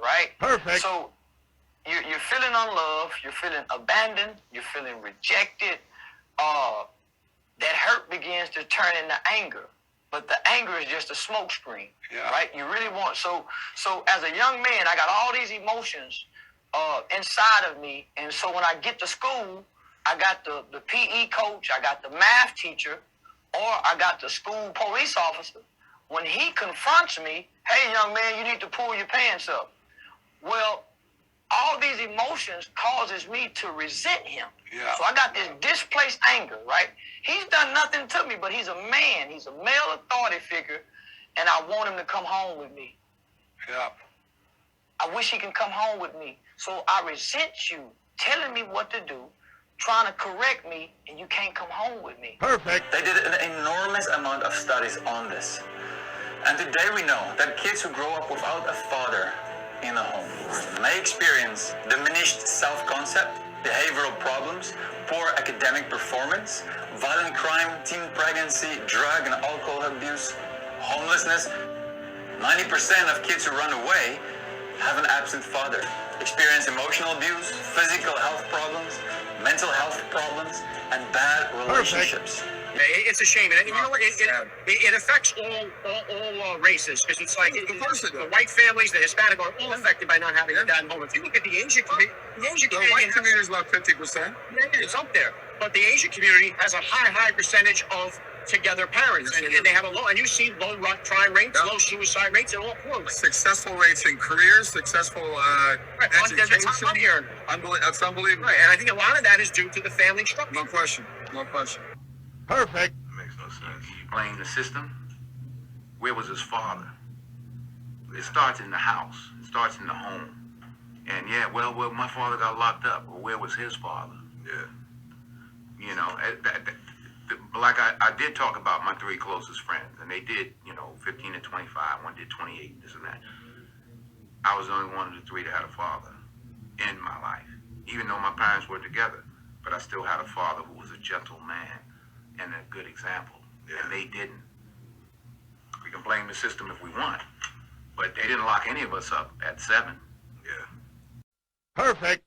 right? Perfect. So you're feeling unloved, you're feeling abandoned, you're feeling rejected. That hurt begins to turn into anger. But the anger is just a smoke screen, right? You really want, so as a young man, I got all these emotions inside of me. And so when I get to school, I got the PE coach, I got the math teacher, or I got the school police officer. When he confronts me, hey, young man, you need to pull your pants up. Well, all these emotions causes me to resent him. Yeah. So I got this displaced anger, right? He's done nothing to me, but he's a man. He's a male authority figure, and I want him to come home with me. Yeah. I wish he can come home with me. So I resent you telling me what to do, trying to correct me, and you can't come home with me. Perfect. They did an enormous amount of studies on this. And today we know that kids who grow up without a father in a home may experience diminished self-concept, behavioral problems, poor academic performance, violent crime, teen pregnancy, drug and alcohol abuse, homelessness. 90% of kids who run away have an absent father, experience emotional abuse, physical health problems, mental health problems, and bad relationships. Perfect. It's a shame, and you know what? It affects all races, because it's like the white families, the Hispanic are all affected by not having a dad home. If you look at the Asian community, the white community is about 50%. It's up there, but the Asian community has a high percentage of together parents, and they have a low. And you see low crime rates, low suicide rates, and all poor rates. Successful rates in careers, succeful education. That's unbelievable. Right, and I think a lot of that is due to the family structure. No question. No question. Perfect. It makes no sense. You blame the system. Where was his father? It starts in the house. It starts in the home. And yeah, well, my father got locked up. Well, where was his father? Yeah. You know, like I did talk about my three closest friends, and they did, 15 to 25. One did 28, this and that. I was the only one of the three that had a father in my life, even though my parents were together. But I still had a father who was a gentle man and a good example, and they didn't. We can blame the system if we want, but they didn't lock any of us up at 7. Perfect.